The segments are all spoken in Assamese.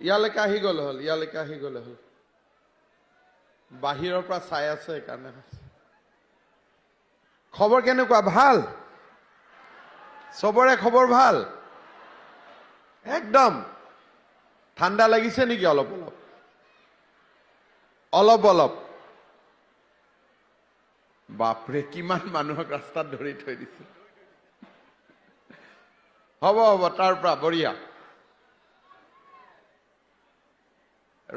ইয়ালৈকে আহি গ'লে হ'ল, ইয়ালৈকে আহি গ'লে হ'ল। বাহিৰৰ পৰা চাই আছে সেইকাৰণে। খবৰ কেনেকুৱা? ভাল? চবৰে খবৰ ভাল? একদম। ঠাণ্ডা লাগিছে নেকি? অলপ অলপ অলপ অলপ। বাপৰে, কিমান মানুহক ৰাস্তাত ধৰি থৈ দিছে। হ'ব হ'ব, তাৰ পৰা বঢ়িয়া।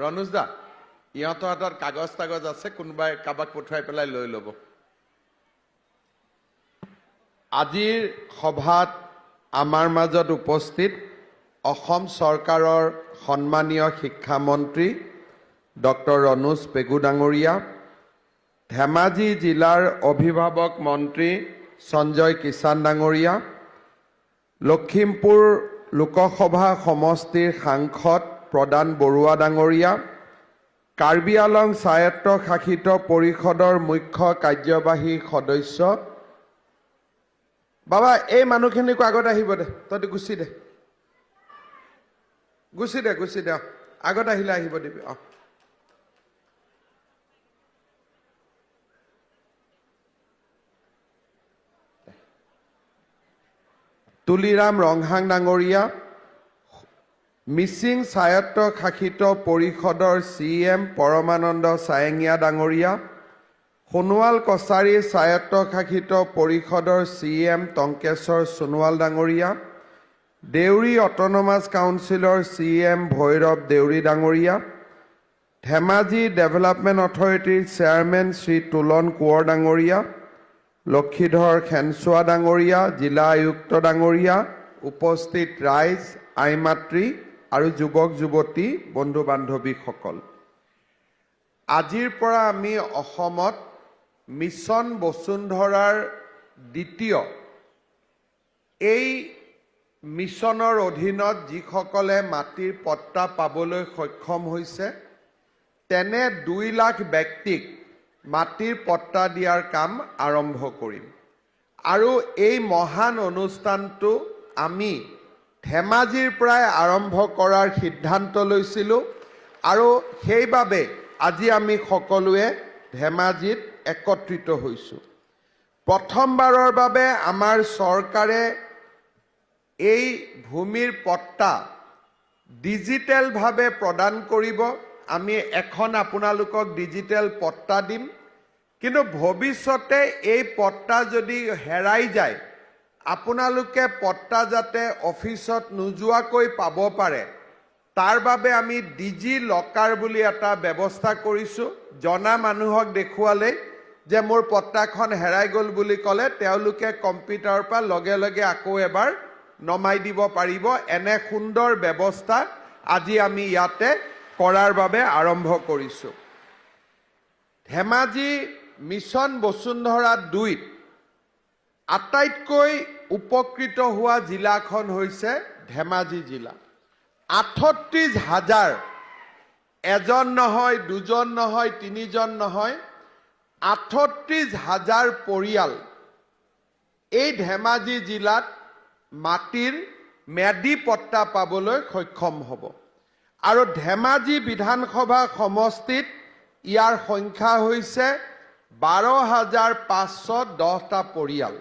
ৰণুজ দা, ইহঁতৰ হাতত কাগজ তাগজ আছে, কোনোবাই কাৰোবাক পঠুৱাই পেলাই লৈ ল'ব। আজিৰ সভাত আমাৰ মাজত উপস্থিত অসম চৰকাৰৰ সন্মানীয় শিক্ষামন্ত্ৰী ডক্টৰ ৰণুজ পেগু ডাঙৰীয়া, ধেমাজি জিলাৰ অভিভাৱক মন্ত্ৰী সঞ্জয় কিষাণ ডাঙৰীয়া, লখিমপুৰ লোকসভা সমষ্টিৰ সাংসদ প্ৰদান বৰুৱা ডাঙৰীয়া, কাৰ্বি আলং স্বায়ত্তশাসিত পৰিষদৰ মুখ্য কাৰ্যবাহী সদস্য, বাবা এই মানুহখিনিকো আগত আহিব দে, তই গুচি দে, গুচি দে, গুচি দে, আগত আহিলে আহিব দিবি। তুলিৰাম ৰংহাং ডাঙৰীয়া, মিচিং স্বায়ত্তশাসিত পৰিষদৰ CM পৰমানন্দ চায়েঙীয়া ডাঙৰীয়া, সোণোৱাল কছাৰী স্বায়ত্তশাসিত পৰিষদৰ CM টংকেশ্বৰ সোণোৱাল ডাঙৰীয়া, দেউৰী অট'নমাছ কাউন্সিলৰ CM ভৈৰৱ দেউৰী ডাঙৰীয়া, ধেমাজি ডেভেলপমেণ্ট অথৰিটিৰ চেয়াৰমেন শ্ৰী তুলন কোঁৱৰ ডাঙৰীয়া, লক্ষীধৰ খেনচোৱা ডাঙৰীয়া, জিলা আয়ুক্ত ডাঙৰীয়া, উপস্থিত ৰাইজ, আই মাতৃ আৰু যুৱক যুৱতী বন্ধু বান্ধৱীসকল, আজিৰ পৰা আমি অসমত মিছন বসুন্ধৰাৰ দ্বিতীয় এই মিছনৰ অধীনত যিসকলে মাটিৰ পট্টা পাবলৈ সক্ষম হৈছে তেনে 2 লাখ ব্যক্তিক মাটিৰ পট্টা দিয়াৰ কাম আৰম্ভ কৰিম। আৰু এই মহান অনুষ্ঠানটো আমি ধেমাজিৰ পৰাই আৰম্ভ কৰাৰ সিদ্ধান্ত লৈছিলোঁ আৰু সেইবাবে আজি আমি সকলোৱে ধেমাজিত একত্ৰিত হৈছোঁ। প্ৰথমবাৰৰ বাবে আমাৰ চৰকাৰে এই ভূমিৰ পট্টা ডিজিটেলভাৱে প্ৰদান কৰিব। আমি এখন আপোনালোকক ডিজিটেল পট্টা দিম, কিন্তু ভৱিষ্যতে এই পট্টা যদি হেৰাই যায়, আপোনালোকে পট্টা যাতে অফিচত নোযোৱাকৈ পাব পাৰে তাৰ বাবে আমি ডিজি লকাৰ বুলি এটা ব্যৱস্থা কৰিছোঁ। জনা মানুহক দেখুৱালে যে মোৰ পট্টাখন হেৰাই গ'ল বুলি ক'লে তেওঁলোকে কম্পিউটাৰৰ পৰা লগে লগে আকৌ এবাৰ নমাই দিব পাৰিব। এনে সুন্দৰ ব্যৱস্থা আজি আমি ইয়াতে কৰাৰ বাবে আৰম্ভ কৰিছোঁ। ধেমাজি মিছন বসুন্ধৰা 2ত আটাইতকৈ উপকৃত হোৱা জিলাখন হৈছে ধেমাজি জিলা। 38,000, এজন নহয়, দুজন নহয়, তিনিজন নহয়, 38,000 পৰিয়াল এই ধেমাজি জিলাত মাটিৰ ম্যাদী পট্টা পাবলৈ সক্ষম হ'ব। আৰু ধেমাজি বিধানসভা সমষ্টিত ইয়াৰ সংখ্যা হৈছে 12,510টা পৰিয়াল।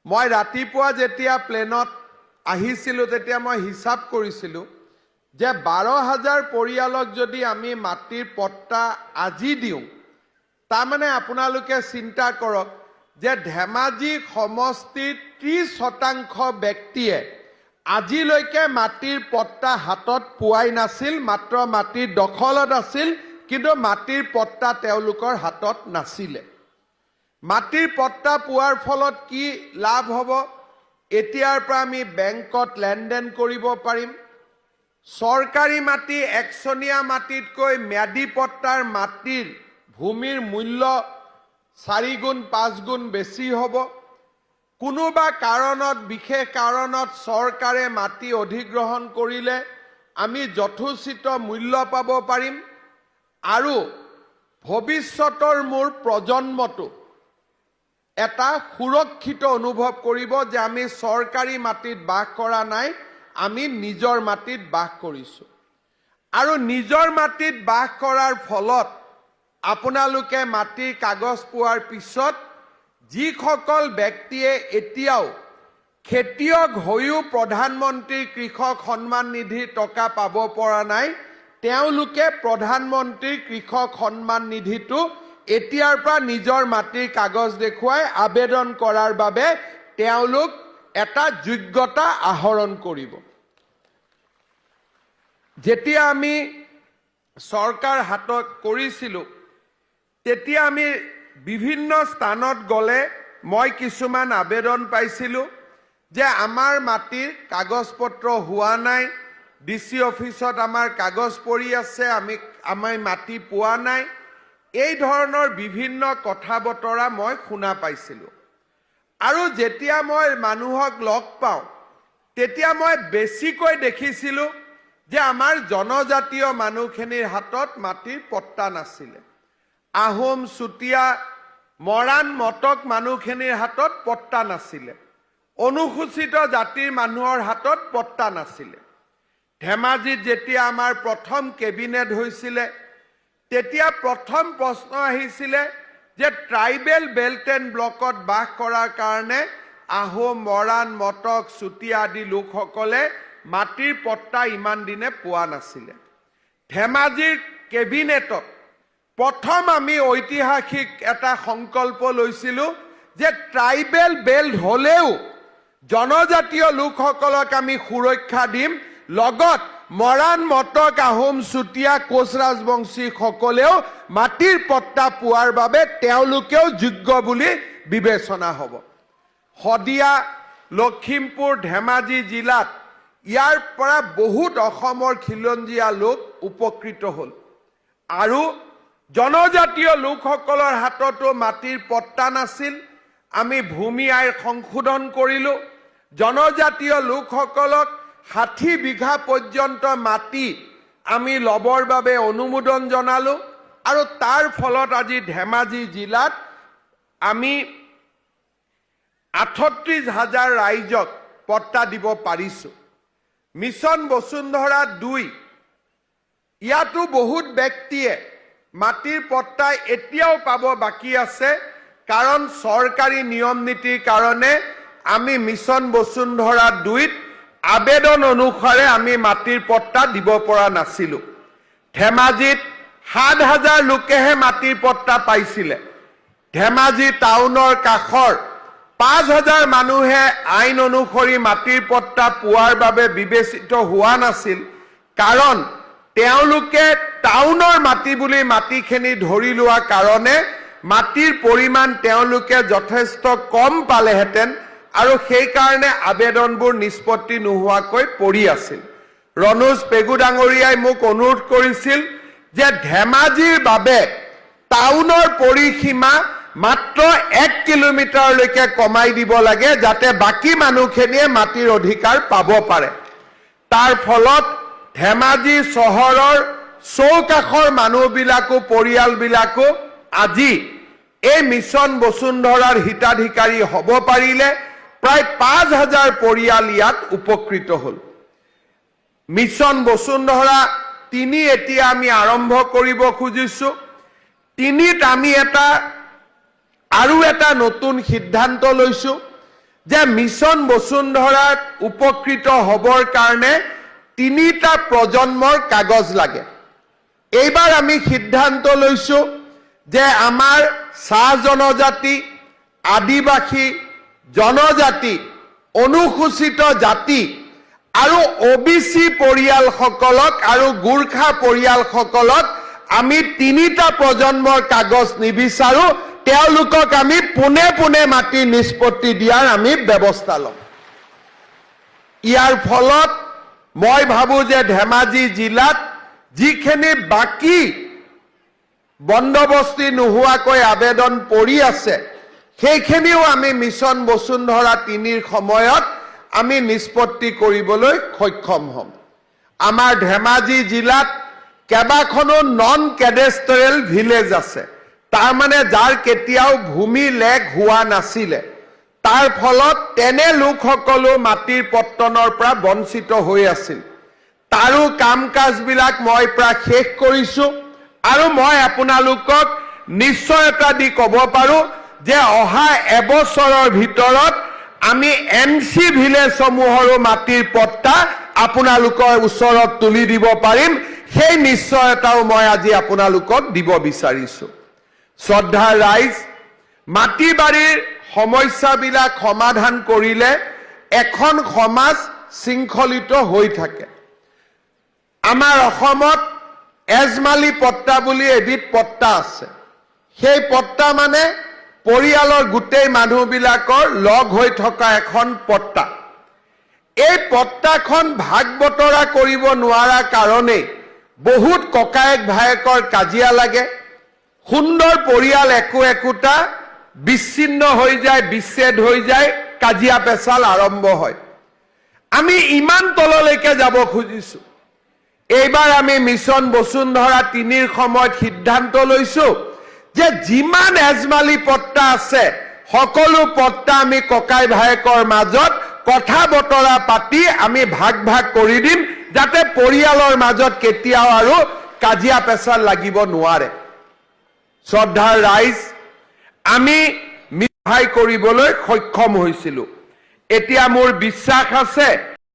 মই ৰাতিপুৱা যেতিয়া প্লেনত আহিছিলোঁ তেতিয়া মই হিচাপ কৰিছিলোঁ যে 12,000 পৰিয়ালক যদি আমি মাটিৰ পট্টা আজি দিওঁ, তাৰমানে আপোনালোকে চিন্তা কৰক যে ধেমাজি সমষ্টিৰ 30% ব্যক্তিয়ে আজিলৈকে মাটিৰ পট্টা হাতত পোৱাই নাছিল, মাত্ৰ মাটিৰ দখলত আছিল, কিন্তু মাটিৰ পট্টা তেওঁলোকৰ হাতত নাছিলে। মাটিৰ পট্টা পোৱাৰ ফলত কি লাভ হ'ব? এতিয়াৰ পৰা আমি বেংকত লেনদেন কৰিব পাৰিম। চৰকাৰী মাটি একচনীয়া মাটিতকৈ ম্যাদী পট্টাৰ মাটিৰ ভূমিৰ মূল্য 4 গুণ 5 গুণ বেছি হ'ব। কোনোবা কাৰণত, বিশেষ কাৰণত চৰকাৰে মাটি অধিগ্ৰহণ কৰিলে আমি যথোচিত মূল্য পাব পাৰিম আৰু ভৱিষ্যতৰ মোৰ প্ৰজন্মটো এটা সুৰক্ষিত অনুভৱ কৰিব যে আমি চৰকাৰী মাটিত বাস কৰা নাই, আমি নিজৰ মাটিত বাস কৰিছোঁ। আৰু নিজৰ মাটিত বাস কৰাৰ ফলত আপোনালোকে মাটিৰ কাগজ পোৱাৰ পিছত যিসকল ব্যক্তিয়ে এতিয়াও খেতিয়ক হৈও প্ৰধানমন্ত্ৰী কৃষক সন্মান নিধিৰ টকা পাব পৰা নাই, তেওঁলোকে প্ৰধানমন্ত্ৰী কৃষক সন্মান নিধিটো এতিয়াৰ পৰা নিজৰ মাটিৰ কাগজ দেখুৱাই আবেদন কৰাৰ বাবে তেওঁলোক এটা যোগ্যতা আহৰণ কৰিব। যেতিয়া আমি চৰকাৰ হাতত কৰিছিলোঁ তেতিয়া আমি বিভিন্ন স্থানত গ'লে মই কিছুমান আবেদন পাইছিলোঁ যে আমাৰ মাটিৰ কাগজ পত্ৰ হোৱা নাই, ডিচি অফিচত আমাৰ কাগজ পৰি আছে, আমি মাটি পোৱা নাই, এই ধৰণৰ বিভিন্ন কথা বতৰা মই শুনা পাইছিলোঁ। আৰু যেতিয়া মই মানুহক লগ পাওঁ তেতিয়া মই বেছিকৈ দেখিছিলোঁ যে আমাৰ জনজাতীয় মানুহখিনিৰ হাতত মাটিৰ পট্টা নাছিলে। আহোম, চুতীয়া, মৰাণ, মটক মানুহখিনিৰ হাতত পট্টা নাছিলে। অনুসূচিত জাতিৰ মানুহৰ হাতত পট্টা নাছিলে। ধেমাজিত যেতিয়া আমাৰ প্ৰথম কেবিনেট হৈছিলে তেতিয়া প্ৰথম প্ৰশ্ন আহিছিলে যে ট্ৰাইবেল বেল্ট এণ্ড ব্লকত বাস কৰাৰ কাৰণে আহোম, মৰাণ, মটক, চুতীয়া আদি লোকসকলে মাটিৰ পট্টা ইমান দিনে পোৱা নাছিলে। ধেমাজিৰ কেবিনেটত প্ৰথম আমি ঐতিহাসিক এটা সংকল্প লৈছিলোঁ যে ট্ৰাইবেল বেল্ট হ'লেও জনজাতীয় লোকসকলক আমি সুৰক্ষা দিম, লগত মৰাণ, মটক, আহোম, চুতীয়া, কোচ ৰাজবংশীসকলেও মাটিৰ পট্টা পোৱাৰ বাবে তেওঁলোকেও যোগ্য বুলি বিবেচনা হ'ব। শদিয়া, লখিমপুৰ, ধেমাজি জিলাত ইয়াৰ পৰা বহুত অসমৰ খিলঞ্জীয়া লোক উপকৃত হ'ল। আৰু জনজাতীয় লোকসকলৰ হাততো মাটিৰ পট্টা নাছিল। আমি ভূমি আইন সংশোধন কৰিলোঁ। জনজাতীয় লোকসকলক 60 বিঘা পৰ্যন্ত মাটি আমি ল'বৰ বাবে অনুমোদন জনালোঁ। আৰু তাৰ ফলত আজি ধেমাজি জিলাত আমি 38,000 ৰাইজক পট্টা দিব পাৰিছোঁ। মিছন বসুন্ধৰা 2 ইয়াতো বহুত ব্যক্তিয়ে মাটিৰ পট্টা এতিয়াও পাব বাকী আছে, কাৰণ চৰকাৰী নিয়ম নীতিৰ কাৰণে আমি মিছন বসুন্ধৰা 2ত আবেদন অনুসাৰে আমি মাটিৰ পট্টা দিব পৰা নাছিলোঁ। ধেমাজিত 7,000 লোকেহে মাটিৰ পট্টা পাইছিলে। ধেমাজি টাউনৰ কাষৰ 5,000 মানুহে আইন অনুসৰি মাটিৰ পট্টা পোৱাৰ বাবে বিবেচিত হোৱা নাছিল, কাৰণ তেওঁলোকে টাউনৰ মাটি বুলি মাটিখিনি ধৰি লোৱা কাৰণে মাটিৰ পৰিমাণ তেওঁলোকে যথেষ্ট কম পালেহেঁতেন আৰু সেইকাৰণে আবেদনবোৰ নিষ্পত্তি নোহোৱাকৈ পৰি আছিল। ৰণোজ পেগু ডাঙৰীয়াই মোক অনুৰোধ কৰিছিল যে ধেমাজিৰ বাবে টাউনৰ পৰিসীমা মাত্ৰ 1 কিলোমিটাৰলৈকে কমাই দিব লাগে, যাতে বাকী মানুহখিনিয়ে মাটিৰ অধিকাৰ পাব পাৰে। তাৰ ফলত ধেমাজি চহৰৰ চৌকাষৰ মানুহবিলাকো পৰিয়ালবিলাকো আজি এই মিছন বসুন্ধৰাৰ হিতাধিকাৰী হ'ব পাৰিলে। প্ৰায় 5,000 পৰিয়াল ইয়াত উপকৃত হ'ল। মিছন বসুন্ধৰা 3 এতিয়া আমি আৰম্ভ কৰিব খুজিছোঁ। 3ত আমি আৰু এটা নতুন সিদ্ধান্ত লৈছোঁ যে মিছন বসুন্ধৰাত উপকৃত হ'বৰ কাৰণে 3টা প্ৰজন্মৰ কাগজ লাগে। এইবাৰ আমি সিদ্ধান্ত লৈছোঁ যে আমাৰ চাহ জনজাতি, আদিবাসী জনজাতি, অনুসূচিত জাতি আৰু OBC পৰিয়ালসকলক আৰু গোৰ্খা পৰিয়ালসকলক আমি 3টা প্ৰজন্মৰ কাগজ নিবিচাৰোঁ, তেওঁলোকক আমি পোনে পোনে মাটি নিষ্পত্তি দিয়াৰ আমি ব্যৱস্থা ল'ম। ইয়াৰ ফলত মই ভাবোঁ যে ধেমাজি জিলাত যিখিনি বাকী বন্দবস্তি নোহোৱাকৈ আবেদন পৰি আছে সেইখিনিও আমি মিছন বসুন্ধৰা 3ৰ সময়ত আমি নিষ্পত্তি কৰিবলৈ সক্ষম হ'ম। আমাৰ ধেমাজি জিলাত কেইবাখনো নন কেডেষ্ট্ৰিয়েল ভিলেজ আছে, তাৰমানে যাৰ কেতিয়াও ভূমি লেখ হোৱা নাছিলে। তাৰ ফলত তেনে লোকসকলো মাটিৰ পট্টনৰ পৰা বঞ্চিত হৈ আছিল। তাৰো কাম-কাজবিলাক মই প্ৰায় শেষ কৰিছোঁ আৰু মই আপোনালোকক নিশ্চয়তা দি ক'ব পাৰোঁ যে অহা এবছৰৰ ভিতৰত আমি NC ভিলেজসমূহৰো মাটিৰ পট্টা আপোনালোকৰ ওচৰত তুলি দিব পাৰিম। সেই নিশ্চয়তাও মই আজি আপোনালোকক দিব বিচাৰিছোঁ। শ্ৰদ্ধাৰ ৰাইজ, মাটি বাৰীৰ সমস্যাবিলাক সমাধান কৰিলে এখন সমাজ শৃংখলিত হৈ থাকে। আমাৰ অসমত এজমালি পট্টা বুলি এবিধ পট্টা আছে। সেই পট্টা মানে পৰিয়ালৰ গোটেই মানুহবিলাকৰ লগ হৈ থকা এখন পট্টা। এই পট্টাখন ভাগ বতৰা কৰিব নোৱাৰা কাৰণেই বহুত ককায়েক ভায়েকৰ কাজিয়া লাগে। সুন্দৰ পৰিয়াল একোটা বিচ্ছিন্ন হৈ যায়, বিচ্ছেদ হৈ যায়, কাজিয়া পেচাল আৰম্ভ হয়। আমি ইমান তললৈকে যাব খুজিছোঁ। এইবাৰ আমি মিছন বসুন্ধৰা 3ৰ সময়ত সিদ্ধান্ত লৈছোঁ যে যিমান এজমালি পট্টা আছে সকলো পট্টা আমি ককাই ভায়েকৰ মাজত কথা বতৰা পাতি আমি ভাগ কৰি দিম, যাতে পৰিয়ালৰ মাজত কেতিয়াও আৰু কাজিয়া পেচাল লাগিব নোৱাৰে। শ্ৰদ্ধাৰ ৰাইজ, আমি সহায় কৰিবলৈ সক্ষম হৈছিলোঁ। এতিয়া মোৰ বিশ্বাস আছে